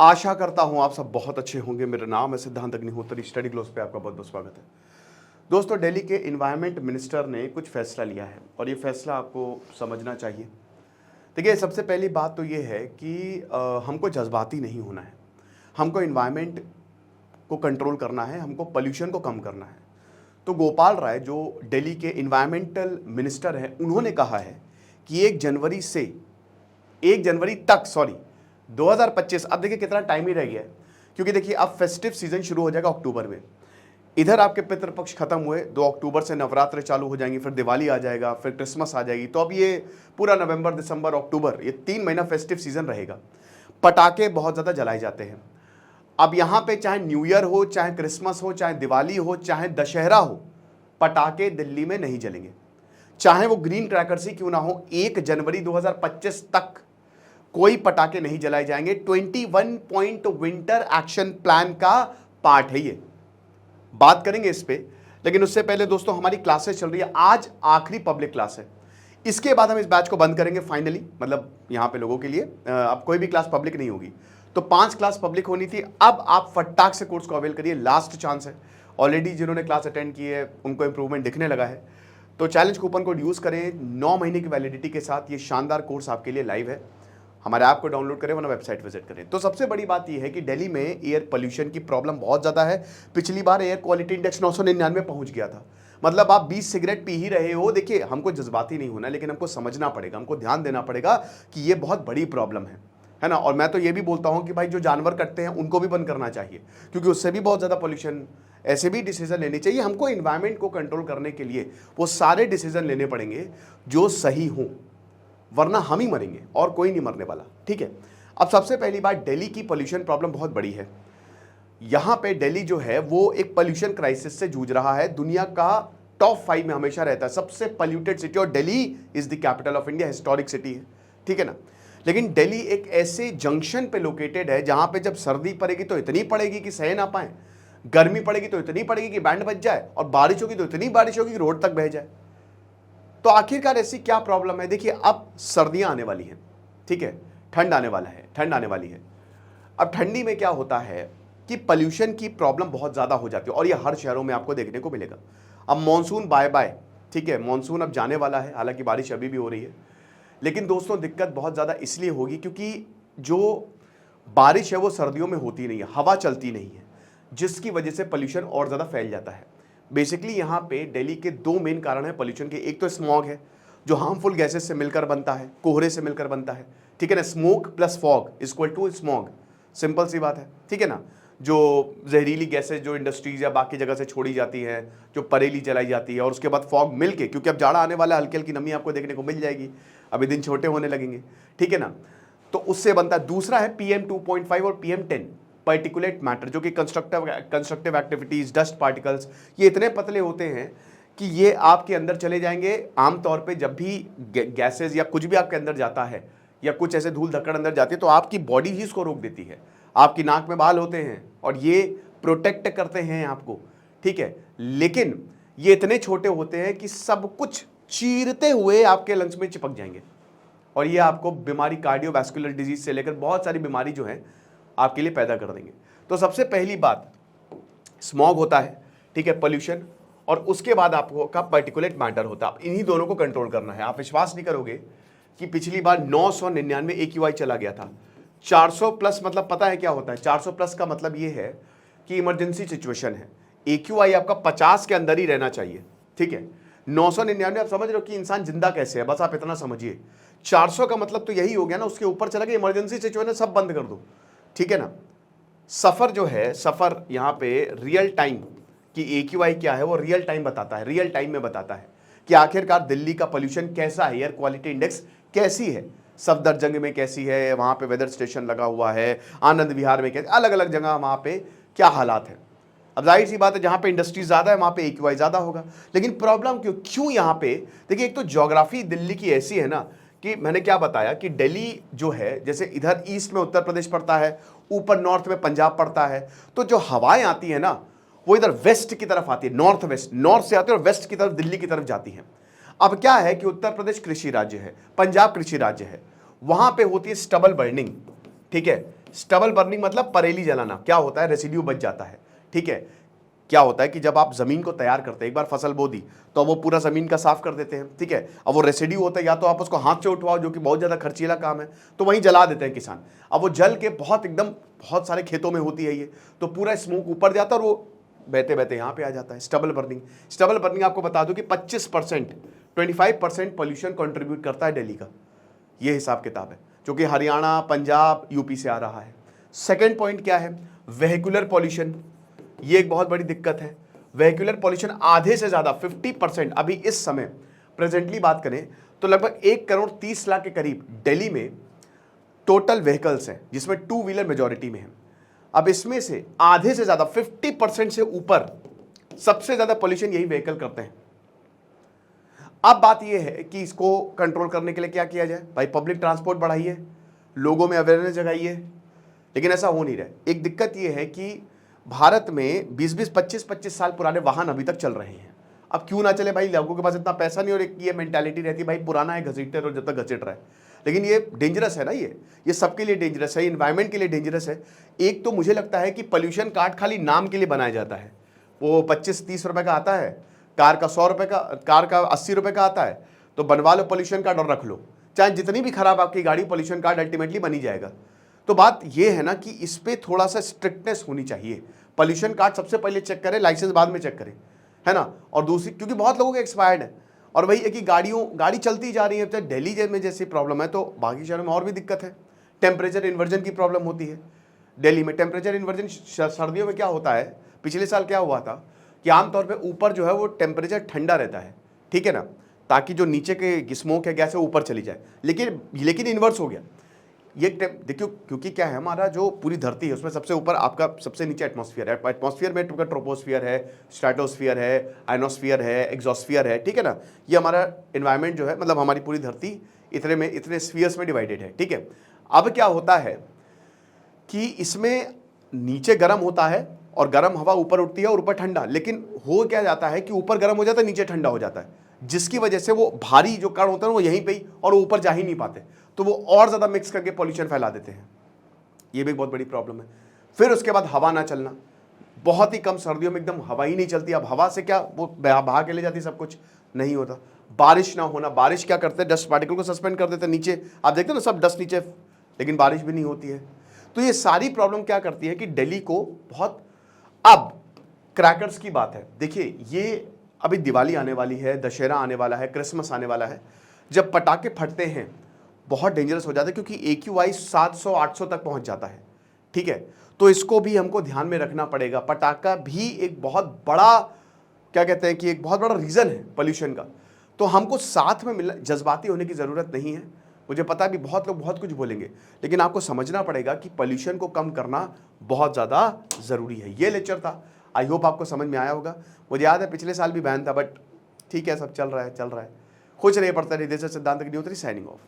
आशा करता हूं आप सब बहुत अच्छे होंगे। मेरा नाम है सिद्धांत अग्निहोत्री। स्टडी ग्लोस पे आपका बहुत बहुत स्वागत है। दोस्तों, दिल्ली के इन्वायरमेंट मिनिस्टर ने कुछ फैसला लिया है और ये फैसला आपको समझना चाहिए। देखिए, सबसे पहली बात तो ये है कि हमको जज्बाती नहीं होना है। हमको इन्वायरमेंट को कंट्रोल करना है, हमको पोल्यूशन को कम करना है। तो गोपाल राय जो दिल्ली के इन्वायरमेंटल मिनिस्टर हैं, उन्होंने कहा है कि 1 जनवरी तक 2025, अब देखिए कितना टाइम ही रह गया है, क्योंकि देखिए अब फेस्टिव सीजन शुरू हो जाएगा अक्टूबर में। इधर आपके पितृपक्ष खत्म हुए, 2 अक्टूबर से नवरात्र चालू हो जाएंगी, फिर दिवाली आ जाएगा, फिर क्रिसमस आ जाएगी। तो अब ये पूरा नवंबर, दिसंबर, अक्टूबर, ये 3 महीना फेस्टिव सीजन रहेगा। पटाखे बहुत ज़्यादा जलाए जाते हैं। अब यहाँ पे चाहे न्यू ईयर हो, चाहे क्रिसमस हो, चाहे दिवाली हो, चाहे दशहरा हो, पटाखे दिल्ली में नहीं जलेंगे, चाहे वो ग्रीन क्रैकर्स ही क्यों ना हो। 1 जनवरी 2025 तक कोई पटाखे नहीं जलाए जाएंगे। 21 पॉइंट विंटर एक्शन प्लान का पार्ट है ये। बात करेंगे इस पे, लेकिन उससे पहले दोस्तों हमारी क्लासेस चल रही है। आज आखिरी पब्लिक क्लास है, इसके बाद हम इस बैच को बंद करेंगे फाइनली। मतलब यहाँ पे लोगों के लिए अब कोई भी क्लास पब्लिक नहीं होगी। तो 5 क्लास पब्लिक होनी थी, अब आप फटाक से कोर्स को अवेल करिए, लास्ट चांस है। ऑलरेडी जिन्होंने क्लास अटेंड की है उनको इंप्रूवमेंट दिखने लगा है। तो चैलेंज कूपन कोड यूज करें 9 महीने की वैलिडिटी के साथ। ये शानदार कोर्स आपके लिए लाइव है। हमारे ऐप को डाउनलोड करें, वरना वेबसाइट विजिट करें। तो सबसे बड़ी बात यह है कि दिल्ली में एयर पोल्यूशन की प्रॉब्लम बहुत ज़्यादा है। पिछली बार एयर क्वालिटी इंडेक्स 999 पहुंच गया था। मतलब आप 20 सिगरेट पी ही रहे हो। देखिए, हमको जज्बाती नहीं होना, लेकिन हमको समझना पड़ेगा, हमको ध्यान देना पड़ेगा कि ये बहुत बड़ी प्रॉब्लम है ना। और मैं तो ये भी बोलता हूँ कि भाई जो जानवर कटते हैं उनको भी बंद करना चाहिए, क्योंकि उससे भी बहुत ज़्यादा पोल्यूशन। ऐसे भी डिसीजन लेने चाहिए। हमको इन्वायरमेंट को कंट्रोल करने के लिए वो सारे डिसीजन लेने पड़ेंगे जो सही हों, वरना हम ही मरेंगे और कोई नहीं मरने वाला। ठीक है। अब सबसे पहली बात, दिल्ली की पोल्यूशन प्रॉब्लम बहुत बड़ी है। यहां पे दिल्ली जो है वो एक पोल्यूशन क्राइसिस से जूझ रहा है। दुनिया का टॉप 5 में हमेशा रहता है, सबसे पोल्यूटेड सिटी, और Delhi is the capital of India, historic city है। ठीक है ना। लेकिन दिल्ली एक ऐसे जंक्शन पे लोकेटेड है जहां पे जब सर्दी पड़ेगी तो इतनी पड़ेगी कि सह ना पाए, गर्मी पड़ेगी तो इतनी पड़ेगी कि बैंड बज जाए, और बारिश होगी तो इतनी बारिश होगी कि रोड तक बह जाए। तो आखिरकार ऐसी क्या प्रॉब्लम है? देखिए, अब सर्दियां आने वाली हैं, ठीक है, ठंड आने वाली है। अब ठंडी में क्या होता है कि पोल्यूशन की प्रॉब्लम बहुत ज़्यादा हो जाती है, और ये हर शहरों में आपको देखने को मिलेगा। अब मॉनसून बाय बाय, ठीक है, मॉनसून अब जाने वाला है, हालांकि बारिश अभी भी हो रही है। लेकिन दोस्तों, दिक्कत बहुत ज़्यादा इसलिए होगी क्योंकि जो बारिश है वो सर्दियों में होती नहीं है, हवा चलती नहीं है, जिसकी वजह से पोल्यूशन और ज़्यादा फैल जाता है। बेसिकली यहाँ पे दिल्ली के 2 मेन कारण है पोल्यूशन के। एक तो स्मॉग है, जो हार्मफुल गैसेस से मिलकर बनता है, कोहरे से मिलकर बनता है। ठीक है ना। Smoke plus fog equal to smog, simple सी बात है। ठीक है ना। जो जहरीली गैसेस जो इंडस्ट्रीज या बाकी जगह से छोड़ी जाती हैं, जो परेली जलाई जाती है, और उसके बाद फॉग मिलके, क्योंकि अब जाड़ा आने वाला है, हल्की हल्की नमी आपको देखने को मिल जाएगी, अभी दिन छोटे होने लगेंगे। ठीक है ना। तो उससे बनता है। दूसरा है PM 2.5 और PM 10 पार्टिकुलेट मैटर, जो कि कंस्ट्रक्टिव एक्टिविटीज, डस्ट पार्टिकल्स, ये इतने पतले होते हैं कि ये आपके अंदर चले जाएंगे। आमतौर पे जब भी गैसेज या कुछ भी आपके अंदर जाता है, या कुछ ऐसे धूल धक्कड़ अंदर जाती है, तो आपकी बॉडी ही इसको रोक देती है। आपकी नाक में बाल होते हैं और ये प्रोटेक्ट करते हैं आपको। ठीक है। लेकिन ये इतने छोटे होते हैं कि सब कुछ चीरते हुए आपके लंग्स में चिपक जाएंगे, और ये आपको बीमारी, कार्डियोवैस्कुलर डिजीज से लेकर बहुत सारी बीमारी जो है आपके लिए पैदा कर देंगे। तो सबसे पहली बात, स्मॉग होता है, ठीक है, पोल्यूशन, और उसके बाद आपको का पार्टिकुलेट मैटर होता है। इन्हीं दोनों को कंट्रोल करना है। आप विश्वास नहीं करोगे कि पिछली बार 999 AQI चला गया था। 400 प्लस मतलब पता है क्या होता है? 400 प्लस का मतलब ये है कि इमरजेंसी सिचुएशन है। AQI आपका 50 के अंदर ही रहना चाहिए। ठीक है। 999 आप समझ रहे हो कि इंसान जिंदा कैसे है, बस आप इतना समझिए। 400 का मतलब तो यही हो गया ना, उसके ऊपर चला गया, इमरजेंसी सिचुएशन, सब बंद कर दो। ठीक है ना। सफर जो है, सफर यहाँ पे रियल टाइम की AQI क्या है, वो रियल टाइम बताता है, रियल टाइम में बताता है कि आखिरकार दिल्ली का पोल्यूशन कैसा है, एयर क्वालिटी इंडेक्स कैसी है, सफदरजंग में कैसी है, वहाँ पे वेदर स्टेशन लगा हुआ है, आनंद विहार में कैसे, अलग अलग जगह वहाँ पे क्या हालात है। अब जाहिर सी बात है, जहाँ पे इंडस्ट्रीज ज़्यादा है वहाँ पे AQI ज़्यादा होगा। लेकिन प्रॉब्लम क्यों यहाँ पे? देखिए, एक तो ज्योग्राफी दिल्ली की ऐसी है ना कि मैंने क्या बताया कि दिल्ली जो है, जैसे इधर ईस्ट में उत्तर प्रदेश पड़ता है, ऊपर नॉर्थ में पंजाब पड़ता है, तो जो हवाएं आती है ना वो इधर वेस्ट की तरफ आती है, नॉर्थ वेस्ट, नॉर्थ से आती है और वेस्ट की तरफ, दिल्ली की तरफ जाती है। अब क्या है कि उत्तर प्रदेश कृषि राज्य है, पंजाब कृषि राज्य है, वहां पे होती है स्टबल बर्निंग। ठीक है। स्टबल बर्निंग मतलब परेली जलाना। क्या होता है, रेसिड्यू बच जाता है, ठीक है। क्या होता है कि जब आप जमीन को तैयार करते हैं, एक बार फसल बो दी तो वो पूरा जमीन का साफ कर देते हैं, ठीक है। अब वो रेसिड्यू होता है, या तो आप उसको हाथ से उठवाओ जो कि बहुत ज्यादा खर्चीला काम है, तो वहीं जला देते हैं किसान। अब वो जल के बहुत सारे खेतों में होती है ये, तो पूरा स्मोक ऊपर जाता है और वो बहते बहते यहाँ पे आ जाता है। स्टबल बर्निंग आपको बता दूं कि 25% 25% पॉल्यूशन कंट्रीब्यूट करता है दिल्ली का, ये हिसाब किताब है, जो कि हरियाणा, पंजाब, यूपी से आ रहा है। सेकंड पॉइंट क्या है, वेहिकुलर पॉल्यूशन। ये एक बहुत बड़ी दिक्कत है। वेहिकुलर पॉल्यूशन आधे से ज्यादा 50% अभी इस समय प्रेजेंटली बात करें तो लगभग 1,30,00,000 के करीब दिल्ली में टोटल व्हीकल्स हैं, जिसमें 2 व्हीलर मेजॉरिटी में है। अब इसमें से आधे से ज्यादा 50% से ऊपर सबसे ज्यादा पॉल्यूशन यही व्हीकल करते हैं। अब बात यह है कि इसको कंट्रोल करने के लिए क्या किया जाए। भाई पब्लिक ट्रांसपोर्ट बढ़ाइए, लोगों में अवेयरनेस जगाइए, लेकिन ऐसा हो नहीं रहा है। एक दिक्कत यह है कि भारत में 20-20, 25-25 साल पुराने वाहन अभी तक चल रहे हैं। अब क्यों ना चले भाई, लोगों के पास इतना पैसा नहीं, और एक ये मेंटालिटी रहती है भाई पुराना है, घसीटते रहो जब तक घसीट रहा है। लेकिन ये डेंजरस है ना, ये सबके लिए डेंजरस है, इन्वायरमेंट के लिए डेंजरस है। एक तो मुझे लगता है कि पोल्यूशन कार्ड खाली नाम के लिए बनाया जाता है। वो 25-30 रुपए का आता है, कार का 100 रुपए का, कार का 80 रुपए का आता है, तो बनवा लो पोल्यूशन कार्ड और रख लो, चाहे जितनी भी खराब आपकी गाड़ी, पोल्यूशन कार्ड अल्टीमेटली बनी जाएगा। तो बात यह है ना कि इस पे थोड़ा सा स्ट्रिक्टनेस होनी चाहिए। पोल्यूशन कार्ड सबसे पहले चेक करें, लाइसेंस बाद में चेक करें, है ना। और दूसरी, क्योंकि बहुत लोगों के एक्सपायर्ड है, और वही है कि गाड़ी चलती जा रही है। तो दिल्ली में जैसी प्रॉब्लम है तो बाकी शहरों में और भी दिक्कत है। टेम्परेचर इन्वर्जन की प्रॉब्लम होती है दिल्ली में। टेम्परेचर इन्वर्जन सर्दियों में क्या होता है, पिछले साल क्या हुआ था कि आमतौर पे ऊपर जो है वो टेम्परेचर ठंडा रहता है, ठीक है ना, ताकि जो नीचे के स्मोक है, गैस है, ऊपर चली जाए। लेकिन इन्वर्स हो गया ये। देखियो, क्योंकि क्या है, हमारा जो पूरी धरती है उसमें सबसे ऊपर आपका सबसे नीचे एटमॉस्फेयर है। एटमॉस्फेयर में ट्रोपोस्फियर है, स्ट्रेटोस्फियर है, आयनोस्फियर है, एग्जॉस्फियर है, ठीक है ना। ये हमारा एनवायरनमेंट जो है, मतलब हमारी पूरी धरती इतने स्फीयर्स में डिवाइडेड है, ठीक है। अब क्या होता है कि इसमें नीचे गर्म होता है और गर्म हवा ऊपर उठती है और ऊपर ठंडा, लेकिन हो क्या जाता है कि ऊपर गर्म हो जाता है, नीचे ठंडा हो जाता है, जिसकी वजह से वो भारी जो कण होता है वो यहीं पे ही, और वो ऊपर जा ही नहीं पाते, तो वो और ज्यादा मिक्स करके पॉल्यूशन फैला देते हैं। ये भी एक बहुत बड़ी प्रॉब्लम है। फिर उसके बाद हवा ना चलना, बहुत ही कम सर्दियों में एकदम हवा ही नहीं चलती। अब हवा से क्या, वो बहा के ले जाती, सब कुछ नहीं होता। बारिश ना होना, बारिश क्या करते हैं, डस्ट पार्टिकल को सस्पेंड कर देते हैं नीचे, आप देखते हो ना सब डस्ट नीचे, लेकिन बारिश भी नहीं होती है। तो ये सारी प्रॉब्लम क्या करती है कि दिल्ली को बहुत। अब क्रैकर्स की बात है, देखिए ये अभी दिवाली आने वाली है, दशहरा आने वाला है, क्रिसमस आने वाला है, जब पटाखे फटते हैं बहुत डेंजरस हो जाता है, क्योंकि AQI 700-800 तक पहुंच जाता है, ठीक है। तो इसको भी हमको ध्यान में रखना पड़ेगा। पटाखा भी एक बहुत बड़ा, क्या कहते हैं कि एक बहुत बड़ा रीज़न है पोल्यूशन का। तो हमको साथ में मिलना, जज्बाती होने की ज़रूरत नहीं है। मुझे पता है भी बहुत लोग बहुत कुछ बोलेंगे, लेकिन आपको समझना पड़ेगा कि पोल्यूशन को कम करना बहुत ज़्यादा ज़रूरी है। ये लेक्चर था, आई होप आपको समझ में आया होगा। मुझे याद है पिछले साल भी बैन था, बट ठीक है, सब चल रहा है। खुश रहिए, पढ़ते रहिए। दिस इज सिद्धांत अग्निहोत्री, साइनिंग ऑफ।